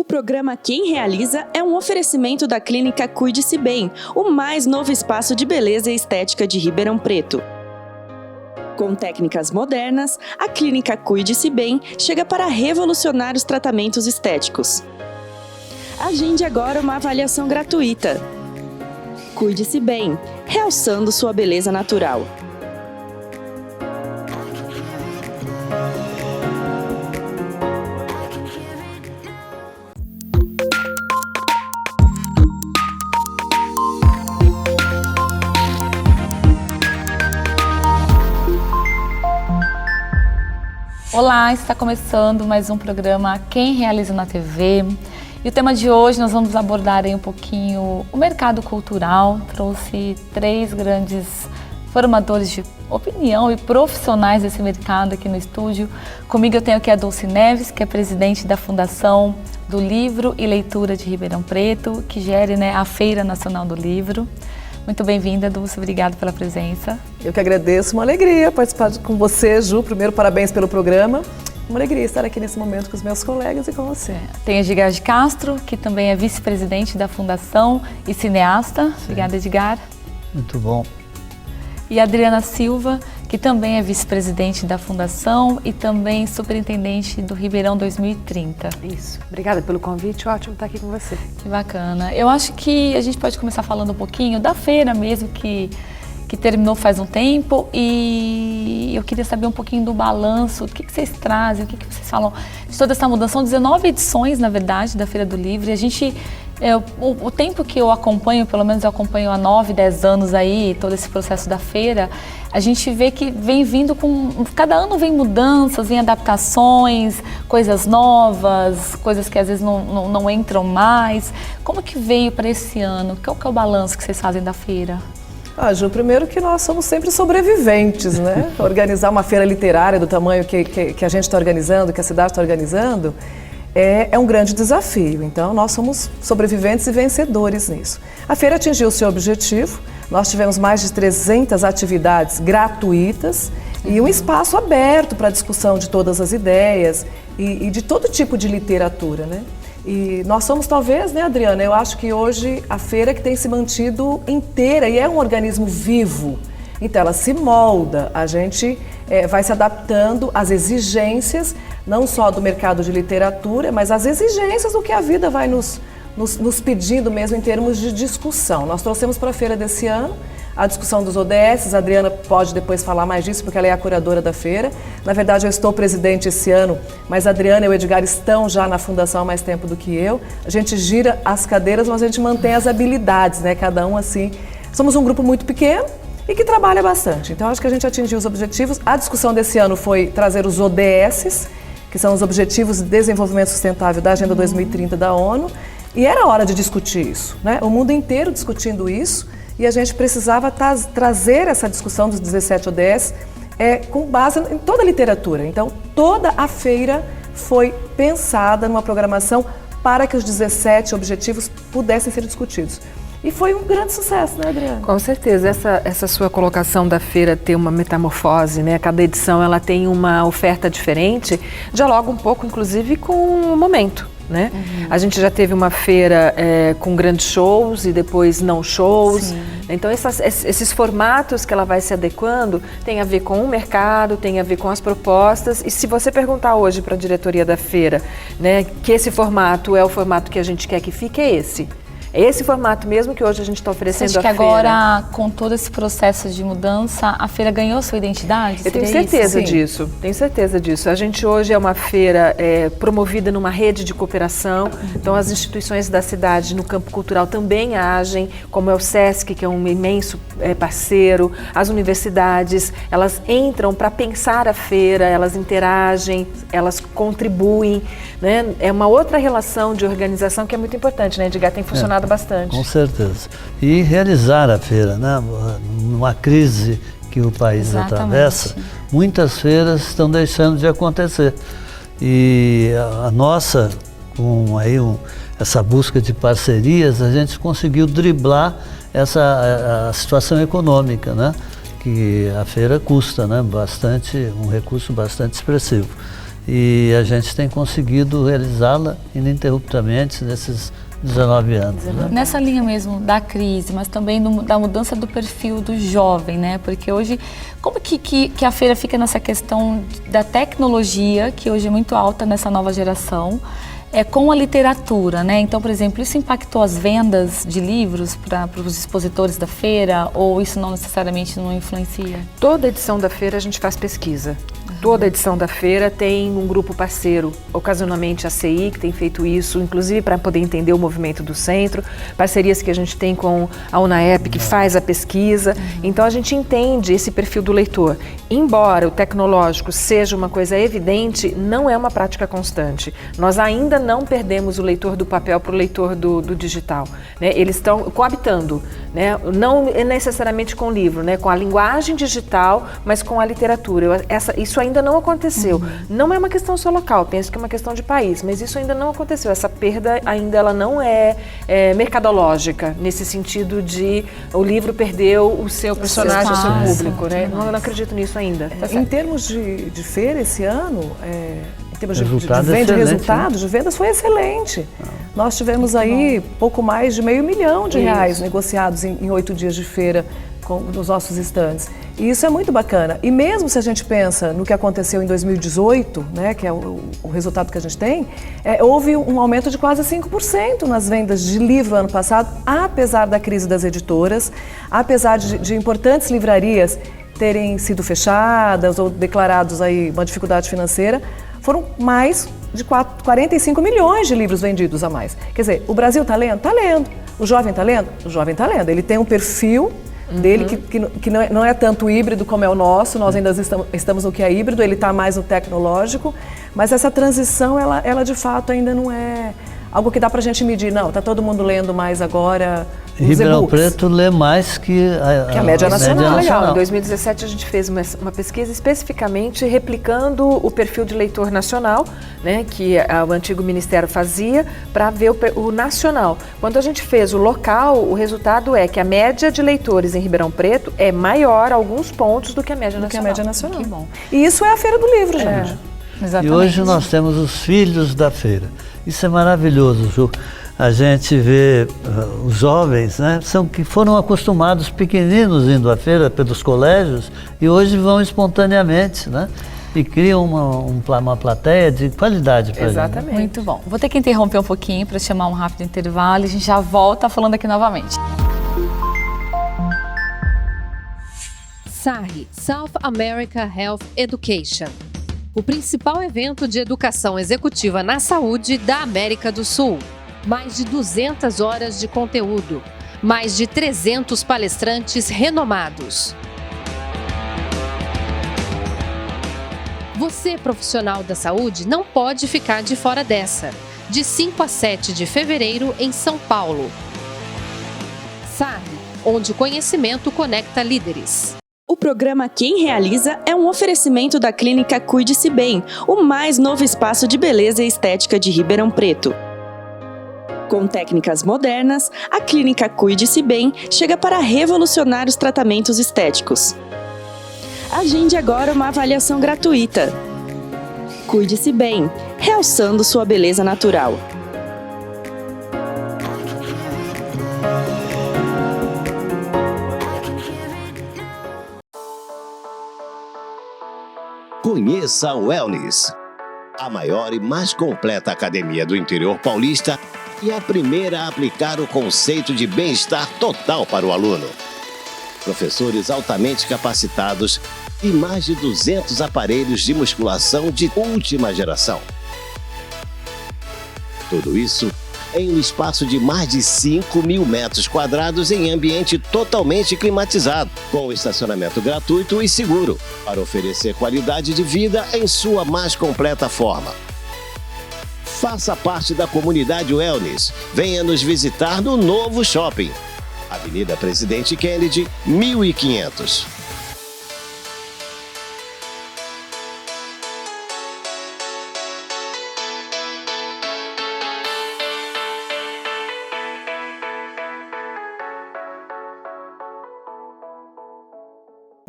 O programa Quem Realiza é um oferecimento da Clínica Cuide-se Bem, o mais novo espaço de beleza e estética de Ribeirão Preto. Com técnicas modernas, a Clínica Cuide-se Bem chega para revolucionar os tratamentos estéticos. Agende agora uma avaliação gratuita. Cuide-se Bem, realçando sua beleza natural. Olá, está começando mais um programa Quem Realiza na TV. E o tema de hoje nós vamos abordar aí um pouquinho o mercado cultural. Trouxe 3 grandes formadores de opinião e profissionais desse mercado aqui no estúdio. Comigo eu tenho aqui a Dulce Neves, que é presidente da Fundação do Livro e Leitura de Ribeirão Preto, que gere, a Feira Nacional do Livro. Muito bem-vinda, Dulce, obrigada pela presença. Eu que agradeço, uma alegria participar com você, Ju. Primeiro, parabéns pelo programa. Uma alegria estar aqui nesse momento com os meus colegas e com você. Tem Edgar de Castro, que também é vice-presidente da Fundação e cineasta. Sim. Obrigada, Edgar. Muito bom. E a Adriana Silva, que também é vice-presidente da Fundação e também superintendente do Ribeirão 2030. Isso. Obrigada pelo convite, ótimo estar aqui com você. Que bacana. Eu acho que a gente pode começar falando um pouquinho da feira mesmo, que terminou faz um tempo, e eu queria saber um pouquinho do balanço, o que vocês trazem, o que vocês falam de toda essa mudança. São 19 edições, na verdade, da Feira do Livro, e a gente... O tempo que eu acompanho, pelo menos eu acompanho há 9, 10 anos aí, todo esse processo da feira, a gente vê que vem vindo cada ano vem mudanças, vem adaptações, coisas novas, coisas que às vezes não entram mais. Como que veio para esse ano? Qual que é o balanço que vocês fazem da feira? Ju, primeiro que nós somos sempre sobreviventes, né? Organizar uma feira literária do tamanho que a gente está organizando, que a cidade está organizando, é um grande desafio. Então, nós somos sobreviventes e vencedores nisso. A feira atingiu o seu objetivo. Nós tivemos mais de 300 atividades gratuitas e um espaço aberto para a discussão de todas as ideias e de todo tipo de literatura, né? E nós somos talvez, Adriana, eu acho que hoje a feira que tem se mantido inteira e é um organismo vivo. Então ela se molda, a gente vai se adaptando às exigências, não só do mercado de literatura, mas às exigências do que a vida vai nos pedindo mesmo em termos de discussão. Nós trouxemos para a feira desse ano a discussão dos ODS, a Adriana pode depois falar mais disso, porque ela é a curadora da feira. Na verdade, eu estou presidente esse ano, mas a Adriana e o Edgar estão já na fundação há mais tempo do que eu. A gente gira as cadeiras, mas a gente mantém as habilidades, cada um assim. Somos um grupo muito pequeno e que trabalha bastante. Então, acho que a gente atingiu os objetivos. A discussão desse ano foi trazer os ODS, que são os Objetivos de Desenvolvimento Sustentável da Agenda 2030 da ONU, e era hora de discutir isso, O mundo inteiro discutindo isso, e a gente precisava trazer essa discussão dos 17 ODS com base em toda a literatura. Então, toda a feira foi pensada numa programação para que os 17 objetivos pudessem ser discutidos. E foi um grande sucesso, Adriana? Com certeza. Essa sua colocação da feira ter uma metamorfose, Cada edição ela tem uma oferta diferente, dialoga um pouco, inclusive, com o momento. Uhum. A gente já teve uma feira com grandes shows e depois não shows. Sim. Então esses formatos que ela vai se adequando tem a ver com o mercado, tem a ver com as propostas. E se você perguntar hoje para a diretoria da feira, que esse formato é o formato que a gente quer que fique, é esse. É esse formato mesmo que hoje a gente está oferecendo à feira. Você acha que agora, com todo esse processo de mudança, a feira ganhou sua identidade? Eu tenho certeza disso, tenho certeza disso. A gente hoje é uma feira promovida numa rede de cooperação, então as instituições da cidade no campo cultural também agem, como é o SESC, que é um imenso parceiro, as universidades, elas entram para pensar a feira, elas interagem, elas contribuem, É uma outra relação de organização que é muito importante, Edgar, tem funcionado bastante. Com certeza. E realizar a feira, numa crise que o país atravessa, muitas feiras estão deixando de acontecer. E a nossa, com aí essa busca de parcerias, a gente conseguiu driblar a situação econômica, que a feira custa, bastante, um recurso bastante expressivo. e a gente tem conseguido realizá-la ininterruptamente nesses 19 anos. Né? Nessa linha mesmo da crise, mas também da mudança do perfil do jovem, né? Porque hoje, como que a feira fica nessa questão da tecnologia, que hoje é muito alta nessa nova geração, com a literatura, né? Então, por exemplo, isso impactou as vendas de livros para os expositores da feira, ou isso não necessariamente não influencia? Toda edição da feira a gente faz pesquisa. Toda edição da feira tem um grupo parceiro, ocasionalmente a CI, que tem feito isso, inclusive para poder entender o movimento do centro, parcerias que a gente tem com a UNAEP, que faz a pesquisa. Então a gente entende esse perfil do leitor. Embora o tecnológico seja uma coisa evidente, não é uma prática constante. Nós ainda não perdemos o leitor do papel para o leitor do digital. Né? Eles estão coabitando, né? Não necessariamente com o livro, né? Com a linguagem digital, mas com a literatura. Isso ainda não aconteceu. Não é uma questão só local, penso que é uma questão de país, mas isso ainda não aconteceu. Essa perda ainda ela não é mercadológica, nesse sentido de o livro perdeu o seu personagem, o seu público. Né? Não acredito nisso ainda. Em termos de feira esse ano, em termos de resultados, de vendas, foi excelente. Nós tivemos aí pouco mais de R$500 milhão negociados em 8 dias de feira nos nossos estandes. E isso é muito bacana. E mesmo se a gente pensa no que aconteceu em 2018, né, que é o resultado que a gente tem, houve um aumento de quase 5% nas vendas de livro ano passado, apesar da crise das editoras, apesar de importantes livrarias terem sido fechadas ou declarados aí uma dificuldade financeira. Foram mais de 45 milhões de livros vendidos a mais. Quer dizer, o Brasil está lendo? Está lendo. O jovem está lendo? O jovem está lendo. Ele tem um perfil dele que não é tanto híbrido como é o nosso, nós ainda estamos no que é híbrido, ele está mais no tecnológico, mas essa transição, ela de fato ainda não é algo que dá para a gente medir. Não, está todo mundo lendo mais agora. Ribeirão Preto lê mais que a média nacional. Legal. Em 2017 a gente fez uma pesquisa especificamente replicando o perfil de leitor nacional, né, que o antigo Ministério fazia, para ver o nacional. Quando a gente fez o local, o resultado é que a média de leitores em Ribeirão Preto é maior alguns pontos do que a média nacional. Que bom. E isso é a Feira do Livro, gente. Exatamente. E hoje nós temos os filhos da feira. Isso é maravilhoso, Ju. A gente vê os jovens, né, que foram acostumados pequeninos indo à feira pelos colégios e hoje vão espontaneamente, né, e criam uma plateia de qualidade para a gente. Exatamente. Muito bom. Vou ter que interromper um pouquinho para chamar um rápido intervalo e a gente já volta falando aqui novamente. SAHE, South America Health Education. O principal evento de educação executiva na saúde da América do Sul. Mais de 200 horas de conteúdo, mais de 300 palestrantes renomados. Você, profissional da saúde, não pode ficar de fora dessa. De 5 a 7 de fevereiro em São Paulo. SAHE, onde o conhecimento conecta líderes. O programa Quem Realiza é um oferecimento da Clínica Cuide-se Bem, o mais novo espaço de beleza e estética de Ribeirão Preto. Com técnicas modernas, a Clínica Cuide-se Bem chega para revolucionar os tratamentos estéticos. Agende agora uma avaliação gratuita. Cuide-se Bem, realçando sua beleza natural. Conheça a Wellness, a maior e mais completa academia do interior paulista e a primeira a aplicar o conceito de bem-estar total para o aluno. Professores altamente capacitados e mais de 200 aparelhos de musculação de última geração. Tudo isso em um espaço de mais de 5.000 metros quadrados em ambiente totalmente climatizado, com estacionamento gratuito e seguro, para oferecer qualidade de vida em sua mais completa forma. Faça parte da comunidade Wellness. Venha nos visitar no novo shopping. Avenida Presidente Kennedy, 1500.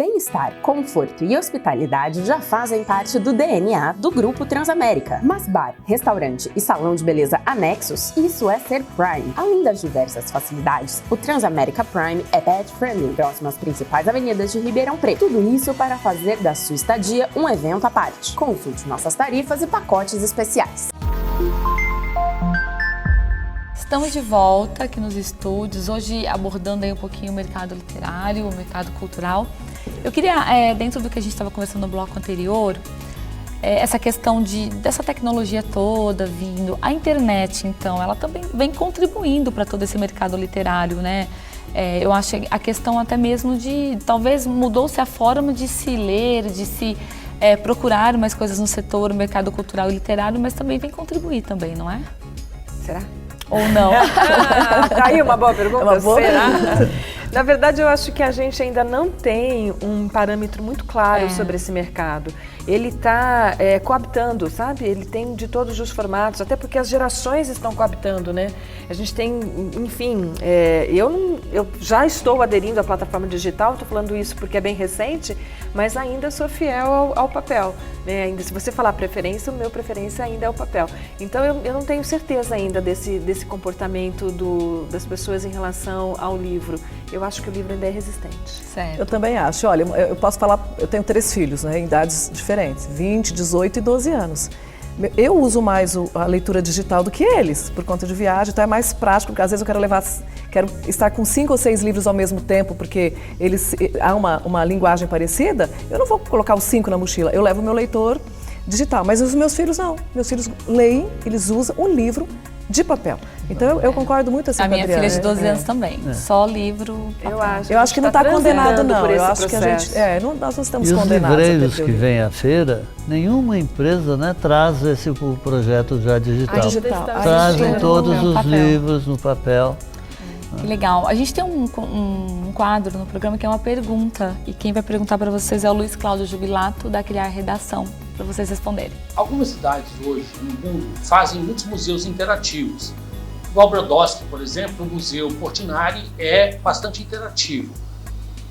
bem-estar, conforto e hospitalidade já fazem parte do DNA do Grupo Transamérica. Mas bar, restaurante e salão de beleza anexos, isso é ser Prime. Além das diversas facilidades, o Transamérica Prime é pet friendly, próximo às principais avenidas de Ribeirão Preto. Tudo isso para fazer da sua estadia um evento à parte. Consulte nossas tarifas e pacotes especiais. Estamos de volta aqui nos estúdios, hoje abordando aí um pouquinho o mercado literário, o mercado cultural. Eu queria, dentro do que a gente estava conversando no bloco anterior, essa questão dessa tecnologia toda vindo, a internet, então, ela também vem contribuindo para todo esse mercado literário, né? Eu acho a questão até mesmo talvez mudou-se a forma de se ler, de se procurar mais coisas no setor, no mercado cultural e literário, mas também vem contribuir também, não é? Será? Ou não? Aí uma boa pergunta. Uma boa Será? pergunta. Na verdade, eu acho que a gente ainda não tem um parâmetro muito claro sobre esse mercado. Ele está coabitando, sabe? Ele tem de todos os formatos, até porque as gerações estão coabitando, né? A gente tem, enfim, eu já estou aderindo à plataforma digital, estou falando isso porque é bem recente, mas ainda sou fiel ao papel, né? Ainda, se você falar preferência, o meu preferência ainda é o papel. Então, eu não tenho certeza ainda desse comportamento das pessoas em relação ao livro. Eu acho que o livro ainda é resistente. Certo. Eu também acho. Olha, eu posso falar, eu tenho 3 filhos, né, em idades diferentes, 20, 18 e 12 anos. Eu uso mais a leitura digital do que eles, por conta de viagem, então é mais prático, porque às vezes eu quero estar com 5 ou 6 livros ao mesmo tempo, porque há uma linguagem parecida, eu não vou colocar os 5 na mochila, eu levo o meu leitor digital, mas os meus filhos não. Meus filhos leem, eles usam o livro de papel. Então eu concordo muito assim com a minha Adriana. filha de 12 anos também, só livro. Eu acho que não está condenado, não. Por esse eu acho processo. que a gente, nós não estamos e os condenados. livreiros que vêm à feira, nenhuma empresa, né, traz o projeto já digital. Digital. Trazem todos os papel. livros no papel. Que legal. A gente tem um quadro no programa que é uma pergunta, e quem vai perguntar para vocês é o Luiz Cláudio Jubilato, da Criar Redação, para vocês responderem. Algumas cidades hoje no mundo fazem muitos museus interativos. Igual Brodowski, por exemplo, o Museu Portinari é bastante interativo.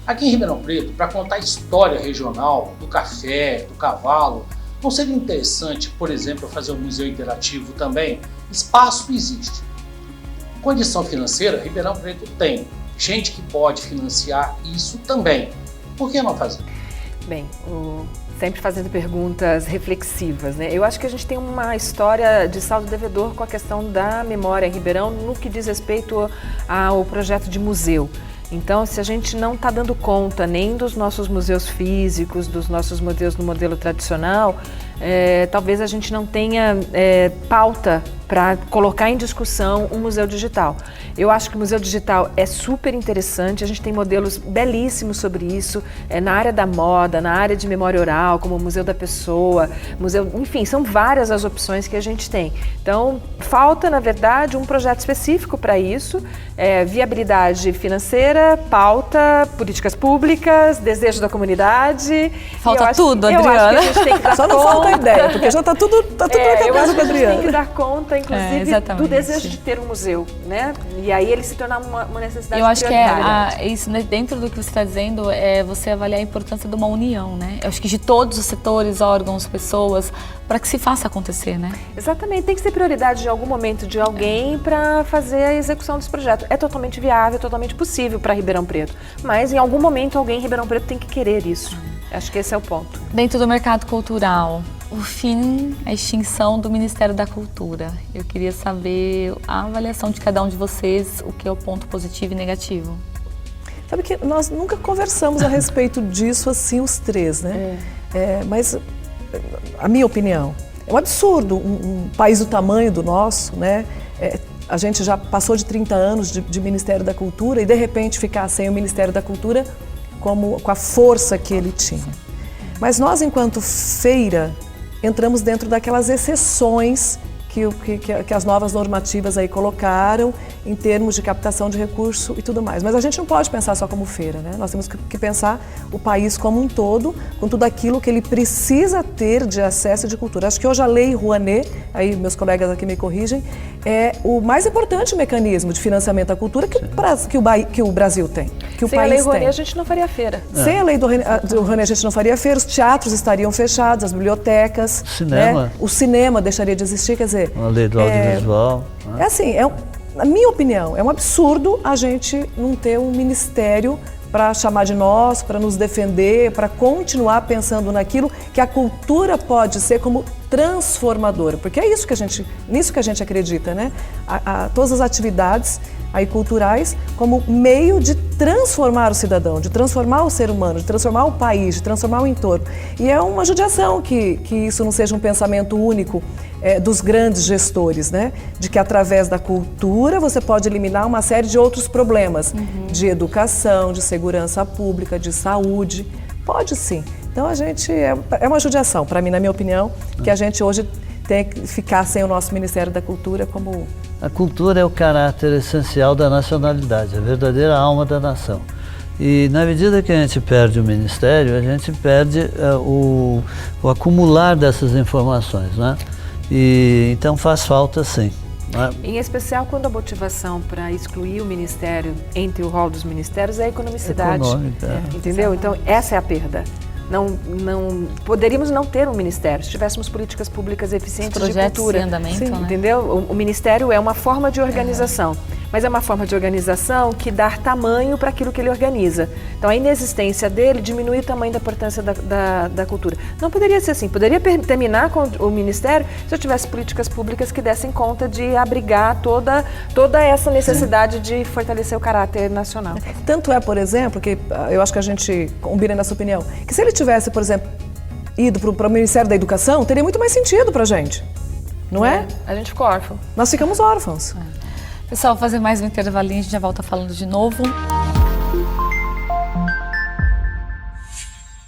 Aqui em Ribeirão Preto, para contar a história regional do café, do cavalo, não seria interessante, por exemplo, fazer um museu interativo também? Espaço existe. Condição financeira, Ribeirão Preto tem. Gente que pode financiar isso também. Por que não fazer? Bem, sempre fazendo perguntas reflexivas, né? Eu acho que a gente tem uma história de saldo devedor com a questão da memória em Ribeirão no que diz respeito ao projeto de museu. Então, se a gente não está dando conta nem dos nossos museus físicos, dos nossos museus no modelo tradicional, talvez a gente não tenha pauta para colocar em discussão um museu digital. Eu acho que o museu digital é super interessante, a gente tem modelos belíssimos sobre isso, na área da moda, na área de memória oral, como o Museu da Pessoa, enfim, são várias as opções que a gente tem. Então, falta, na verdade, um projeto específico para isso, viabilidade financeira, pauta, políticas públicas, desejo da comunidade. Falta tudo, Adriana. Eu acho que a gente tem que dar Só não falta a ideia, porque já está tudo na eu acho cabeça que da a gente Adriana. tem que dar conta, inclusive, do desejo de ter um museu, né? E aí ele se tornar uma necessidade Eu acho que prioritária. isso, né, dentro do que você está dizendo, é você avaliar a importância de uma união, né? Eu acho que de todos os setores, órgãos, pessoas, para que se faça acontecer, né? Exatamente, tem que ser prioridade em algum momento de alguém para fazer a execução desse projeto. É totalmente viável, totalmente possível para Ribeirão Preto, mas em algum momento alguém em Ribeirão Preto tem que querer isso. Acho que esse é o ponto. Dentro do mercado cultural, o fim, a extinção do Ministério da Cultura. Eu queria saber a avaliação de cada um de vocês, o que é o ponto positivo e negativo. Sabe que nós nunca conversamos a respeito disso assim, os três, né? Mas a minha opinião, é um absurdo um país do tamanho do nosso, né? A gente já passou de 30 anos de Ministério da Cultura e de repente ficar sem o Ministério da Cultura com a força que ele tinha. Mas nós, enquanto feira, entramos dentro daquelas exceções que as novas normativas aí colocaram em termos de captação de recurso e tudo mais. Mas a gente não pode pensar só como feira, né? Nós temos que pensar o país como um todo, com tudo aquilo que ele precisa ter de acesso de cultura. Acho que hoje a Lei Rouanet, aí meus colegas aqui me corrigem, é o mais importante mecanismo de financiamento à cultura que o Brasil tem, que o Sem país a Lei Rouanet, tem. a gente não faria feira. Sem a Lei do Rouanet, a gente não faria feira, os teatros estariam fechados, as bibliotecas. Cinema. Né? O cinema deixaria de existir, quer dizer... A lei do audiovisual. É assim, na minha opinião, é um absurdo a gente não ter um ministério para chamar de nós, para nos defender, para continuar pensando naquilo que a cultura pode ser como transformadora, porque é isso que nisso que a gente acredita, né? Todas as atividades aí culturais como meio de transformar o cidadão, de transformar o ser humano, de transformar o país, de transformar o entorno. E é uma judiação que isso não seja um pensamento único dos grandes gestores, né? De que através da cultura você pode eliminar uma série de outros problemas, de educação, de segurança pública, de saúde. Pode sim. Então a gente, é uma judiação, para mim, na minha opinião, que a gente hoje tem que ficar sem o nosso Ministério da Cultura como... A cultura é o caráter essencial da nacionalidade, a verdadeira alma da nação. E na medida que a gente perde o Ministério, a gente perde o acumular dessas informações, né? E então faz falta sim. Né? Em especial quando a motivação para excluir o Ministério entre o rol dos ministérios é a economicidade. Econômica. Entendeu? Então essa é a perda. Poderíamos não ter um ministério se tivéssemos políticas públicas eficientes de cultura. Em andamento, Sim, né? entendeu? O ministério é uma forma de organização, mas é uma forma de organização que dá tamanho para aquilo que ele organiza. Então a inexistência dele diminui o tamanho da importância da cultura. Não poderia ser assim, poderia terminar com o ministério se eu tivesse políticas públicas que dessem conta de abrigar toda essa necessidade de fortalecer o caráter nacional. Tanto é, por exemplo, que eu acho que a gente combina nessa opinião, que se ele tivesse, por exemplo, ido para o Ministério da Educação, teria muito mais sentido para a gente, não é? A gente ficou órfão. Nós ficamos órfãos. Pessoal, vou fazer mais um intervalinho, a gente já volta falando de novo.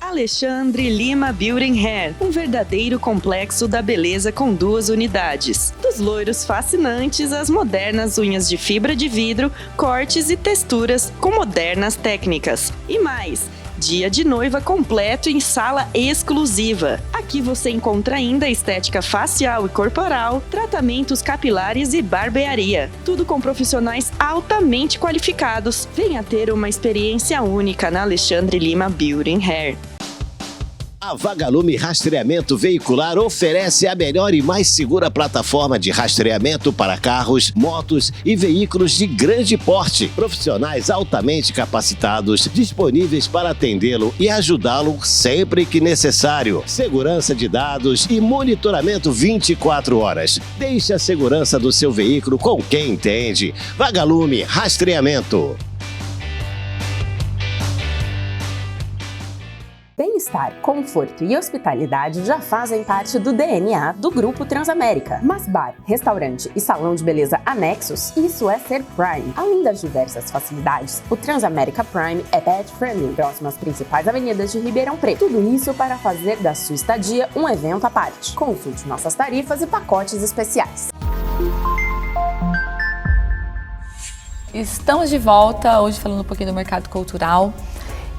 Alexandre Lima Beauty Hair, um verdadeiro complexo da beleza com 2 unidades. Dos loiros fascinantes às modernas unhas de fibra de vidro, cortes e texturas com modernas técnicas. E mais, dia de noiva completo em sala exclusiva. Aqui você encontra ainda estética facial e corporal, tratamentos capilares e barbearia. Tudo com profissionais altamente qualificados. Venha ter uma experiência única na Alexandre Lima Beauty Hair. A Vagalume Rastreamento Veicular oferece a melhor e mais segura plataforma de rastreamento para carros, motos e veículos de grande porte. Profissionais altamente capacitados, disponíveis para atendê-lo e ajudá-lo sempre que necessário. Segurança de dados e monitoramento 24 horas. Deixe a segurança do seu veículo com quem entende. Vagalume Rastreamento. Bem-estar, conforto e hospitalidade já fazem parte do DNA do Grupo Transamérica. Mas bar, restaurante e salão de beleza anexos, isso é ser Prime. Além das diversas facilidades, o Transamérica Prime é pet friendly, próximo às principais avenidas de Ribeirão Preto. Tudo isso para fazer da sua estadia um evento à parte. Consulte nossas tarifas e pacotes especiais. Estamos de volta, hoje falando um pouquinho do mercado cultural.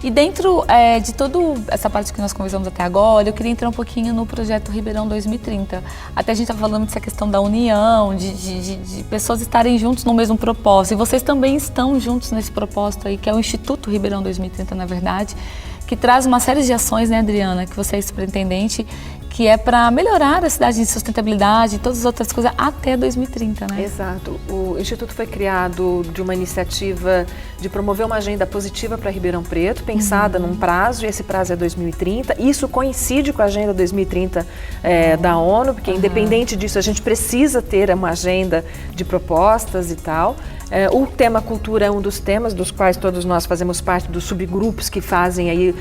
E dentro de toda essa parte que nós conversamos até agora, eu queria entrar um pouquinho no projeto Ribeirão 2030. Até a gente estava falando dessa questão da união, de pessoas estarem juntos no mesmo propósito. E vocês também estão juntos nesse propósito aí, que é o Instituto Ribeirão 2030, na verdade, que traz uma série de ações, né, Adriana, que você é superintendente, que é para melhorar a cidade de sustentabilidade e todas as outras coisas até 2030, né? Exato. O Instituto foi criado de uma iniciativa de promover uma agenda positiva para Ribeirão Preto, pensada num prazo, e esse prazo é 2030. Isso coincide com a Agenda 2030 da ONU, porque independente disso, a gente precisa ter uma agenda de propostas e tal. O tema cultura é um dos temas dos quais todos nós fazemos parte dos subgrupos que fazem aí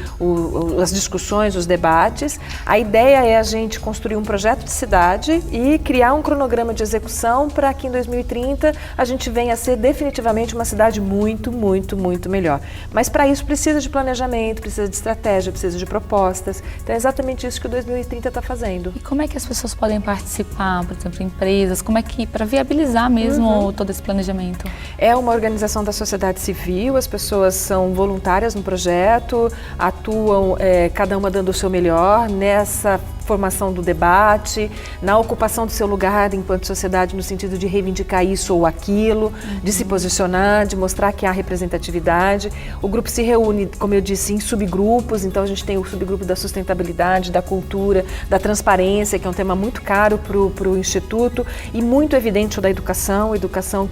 as discussões, os debates. A ideia é a gente construir um projeto de cidade e criar um cronograma de execução para que em 2030 a gente venha a ser definitivamente uma cidade muito, muito, muito melhor. Mas para isso precisa de planejamento, precisa de estratégia, precisa de propostas. Então é exatamente isso que o 2030 está fazendo. E como é que as pessoas podem participar, por exemplo, empresas? Como é que, para viabilizar mesmo todo esse planejamento? É uma organização da sociedade civil, as pessoas são voluntárias no projeto, atuam cada uma dando o seu melhor nessa formação do debate, na ocupação do seu lugar enquanto sociedade, no sentido de reivindicar isso ou aquilo, de se posicionar, de mostrar que há representatividade. O grupo se reúne, como eu disse, em subgrupos, então a gente tem o subgrupo da sustentabilidade, da cultura, da transparência, que é um tema muito caro para o Instituto, e muito evidente o da educação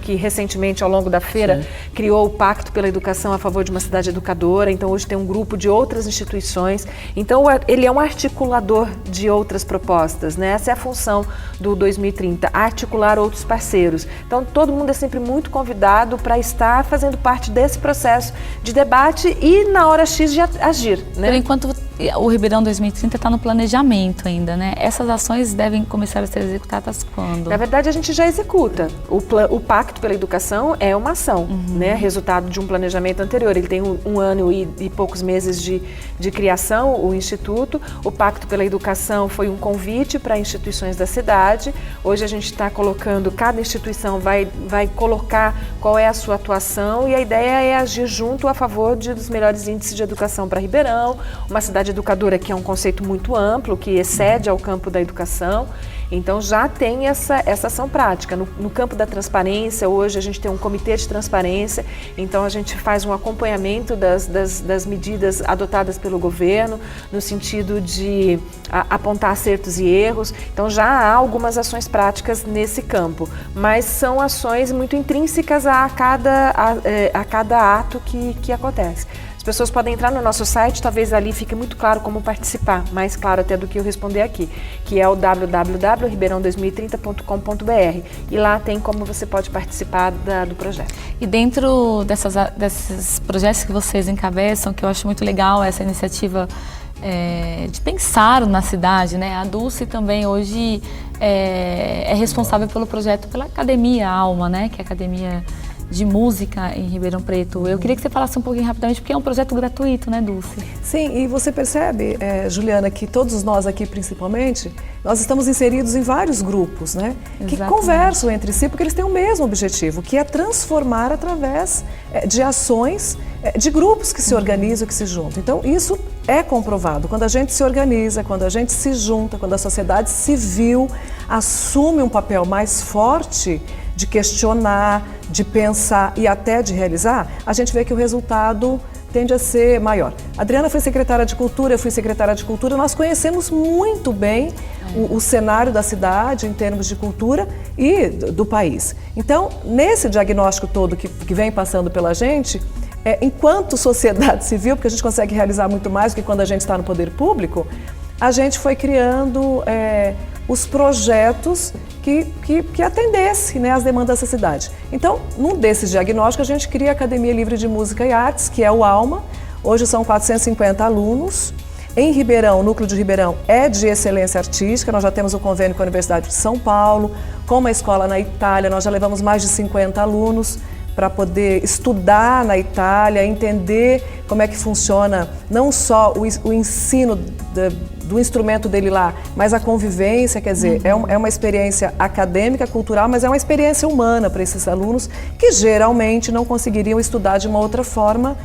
que recentemente, ao longo da feira, criou o Pacto pela Educação a favor de uma cidade educadora, então hoje tem um grupo de outras instituições, então ele é um articulador de outras propostas, né? Essa é a função do 2030, articular outros parceiros. Então todo mundo é sempre muito convidado para estar fazendo parte desse processo de debate e na hora X de agir, né? Por enquanto o Ribeirão 2030 está no planejamento ainda, né? Essas ações devem começar a ser executadas quando? Na verdade, a gente já executa. O Pacto pela Educação é uma ação, né? Resultado de um planejamento anterior. Ele tem um ano e poucos meses de criação, o Instituto. O Pacto pela Educação foi um convite para instituições da cidade. Hoje a gente está colocando, cada instituição vai colocar qual é a sua atuação e a ideia é agir junto a favor dos melhores índices de educação para Ribeirão, uma cidade educadora, que é um conceito muito amplo, que excede ao campo da educação. Então já tem essa ação prática. No campo da transparência, hoje a gente tem um comitê de transparência, então a gente faz um acompanhamento das medidas adotadas pelo governo, no sentido de apontar acertos e erros. Então já há algumas ações práticas nesse campo, mas são ações muito intrínsecas a cada ato que acontece. As pessoas podem entrar no nosso site, talvez ali fique muito claro como participar, mais claro até do que eu responder aqui, que é o www.ribeirão2030.com.br, e lá tem como você pode participar do projeto. E dentro desses projetos que vocês encabeçam, que eu acho muito legal essa iniciativa de pensar na cidade, né? A Dulce também hoje é responsável pelo projeto pela Academia Alma, né? Que é a Academia de Música em Ribeirão Preto. Eu queria que você falasse um pouquinho rapidamente, porque é um projeto gratuito, né, Dulce? Sim, e você percebe, Juliana, que todos nós aqui principalmente, nós estamos inseridos em vários grupos, né? Que conversam entre si, porque eles têm o mesmo objetivo, que é transformar através de ações de grupos que se organizam, que se juntam. Então, isso é comprovado. Quando a gente se organiza, quando a gente se junta, quando a sociedade civil assume um papel mais forte de questionar, de pensar e até de realizar, a gente vê que o resultado tende a ser maior. A Adriana foi secretária de Cultura, eu fui secretária de Cultura, nós conhecemos muito bem o cenário da cidade em termos de cultura e do país. Então, nesse diagnóstico todo que vem passando pela gente, enquanto sociedade civil, porque a gente consegue realizar muito mais do que quando a gente está no poder público, a gente foi criando os projetos que atendesse, né, as demandas dessa cidade. Então, num desses diagnósticos, a gente cria a Academia Livre de Música e Artes, que é o ALMA. Hoje são 450 alunos. Em Ribeirão, o núcleo de Ribeirão é de excelência artística. Nós já temos um convênio com a Universidade de São Paulo, com uma escola na Itália. Nós já levamos mais de 50 alunos para poder estudar na Itália, entender como é que funciona não só o ensino do instrumento dele lá, mas a convivência, quer dizer, é uma experiência acadêmica, cultural, mas é uma experiência humana para esses alunos que geralmente não conseguiriam estudar de uma outra forma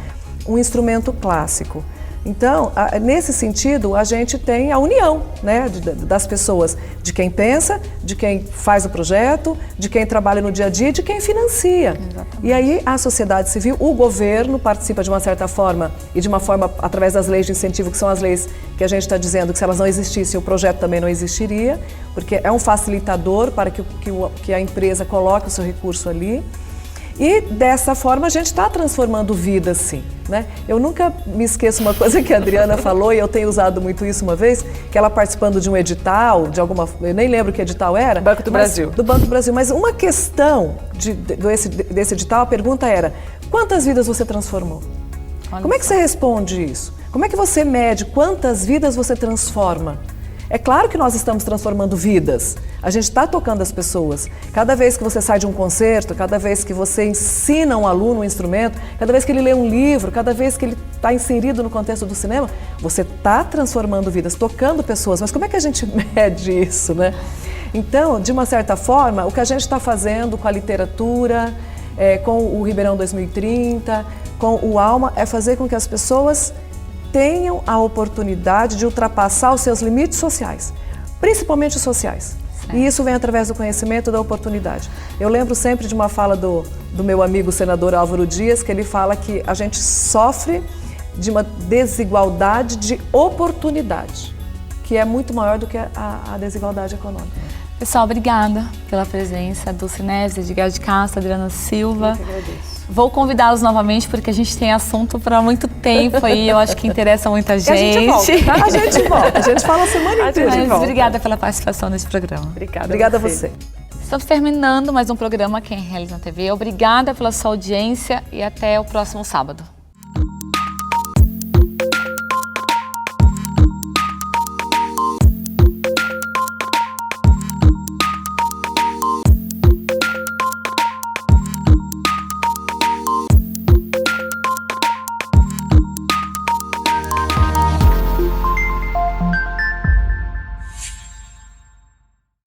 um instrumento clássico. Então, nesse sentido, a gente tem a união, né, das pessoas, de quem pensa, de quem faz o projeto, de quem trabalha no dia a dia, de quem financia. Exatamente. E aí a sociedade civil, o governo participa de uma certa forma e de uma forma através das leis de incentivo, que são as leis que a gente está dizendo que se elas não existissem, o projeto também não existiria, porque é um facilitador para que a empresa coloque o seu recurso ali. E dessa forma a gente está transformando vidas, sim, né? Eu nunca me esqueço uma coisa que a Adriana falou, e eu tenho usado muito isso uma vez, que ela participando de um edital, eu nem lembro que edital era. Banco do Brasil. Do Banco do Brasil. Mas uma questão desse edital, a pergunta era: quantas vidas você transformou? Como é que você responde isso? Como é que você mede quantas vidas você transforma? É claro que nós estamos transformando vidas, a gente está tocando as pessoas. Cada vez que você sai de um concerto, cada vez que você ensina um aluno um instrumento, cada vez que ele lê um livro, cada vez que ele está inserido no contexto do cinema, você está transformando vidas, tocando pessoas. Mas como é que a gente mede isso, né? Então, de uma certa forma, o que a gente está fazendo com a literatura, com o Ribeirão 2030, com o Alma, é fazer com que as pessoas tenham a oportunidade de ultrapassar os seus limites sociais, principalmente os sociais. E isso vem através do conhecimento e da oportunidade. Eu lembro sempre de uma fala do meu amigo senador Álvaro Dias, que ele fala que a gente sofre de uma desigualdade de oportunidade, que é muito maior do que a desigualdade econômica. Pessoal, obrigada pela presença do Neves, Edgar de Castro, Adriana Silva. Eu que agradeço. Vou convidá-los novamente porque a gente tem assunto para muito tempo aí, eu acho que interessa muita gente. E a gente volta, tá? A gente volta, a gente fala a semana inteira. Mas obrigada pela participação nesse programa. Obrigada a você. Estamos terminando mais um programa Quem Realiza na TV. Obrigada pela sua audiência e até o próximo sábado.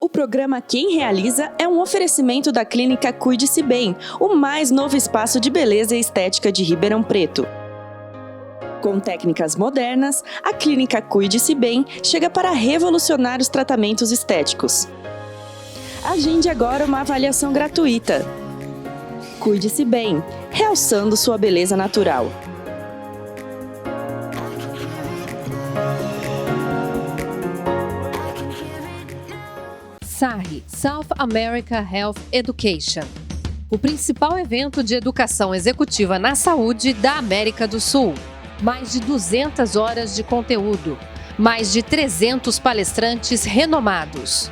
O programa Quem Realiza é um oferecimento da Clínica Cuide-se Bem, o mais novo espaço de beleza e estética de Ribeirão Preto. Com técnicas modernas, a Clínica Cuide-se Bem chega para revolucionar os tratamentos estéticos. Agende agora uma avaliação gratuita. Cuide-se Bem, realçando sua beleza natural. SAHE, South America Health Education, o principal evento de educação executiva na saúde da América do Sul. Mais de 200 horas de conteúdo, mais de 300 palestrantes renomados.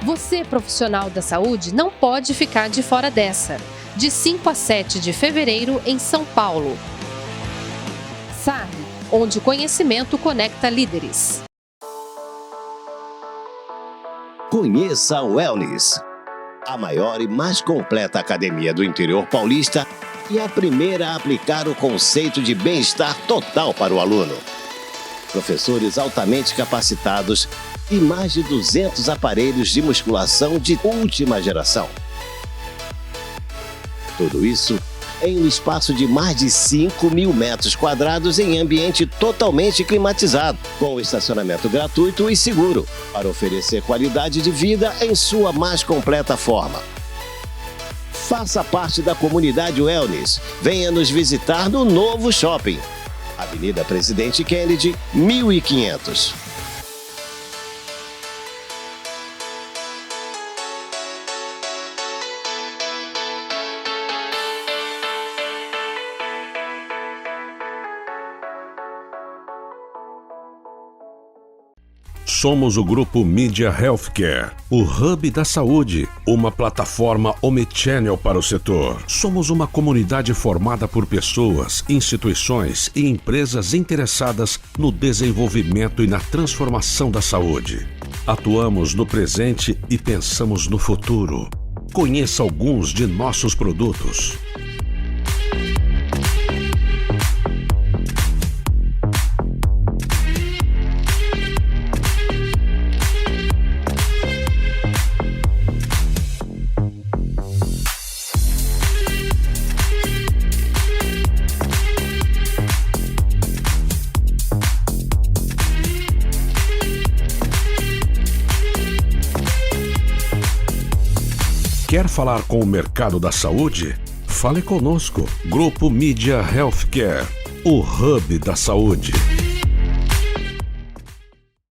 Você, profissional da saúde, não pode ficar de fora dessa. De 5 a 7 de fevereiro em São Paulo. SAHE, onde o conhecimento conecta líderes. Conheça a Wellness, a maior e mais completa academia do interior paulista e a primeira a aplicar o conceito de bem-estar total para o aluno. Professores altamente capacitados e mais de 200 aparelhos de musculação de última geração. Tudo isso em um espaço de mais de 5.000 metros quadrados em ambiente totalmente climatizado, com estacionamento gratuito e seguro, para oferecer qualidade de vida em sua mais completa forma. Faça parte da comunidade Wellness. Venha nos visitar no novo shopping. Avenida Presidente Kennedy, 1500. Somos o Grupo Media Healthcare, o hub da saúde, uma plataforma omnichannel para o setor. Somos uma comunidade formada por pessoas, instituições e empresas interessadas no desenvolvimento e na transformação da saúde. Atuamos no presente e pensamos no futuro. Conheça alguns de nossos produtos. Quer falar com o mercado da saúde? Fale conosco. Grupo Media Healthcare, o hub da saúde.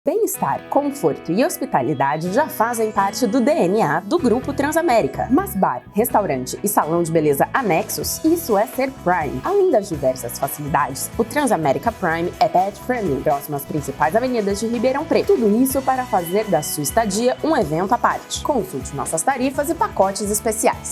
Bem-estar, conforto e hospitalidade já fazem parte do DNA do Grupo Transamérica. Mas bar, restaurante e salão de beleza anexos, isso é ser Prime. Além das diversas facilidades, o Transamérica Prime é pet friendly, próximo às principais avenidas de Ribeirão Preto. Tudo isso para fazer da sua estadia um evento à parte. Consulte nossas tarifas e pacotes especiais.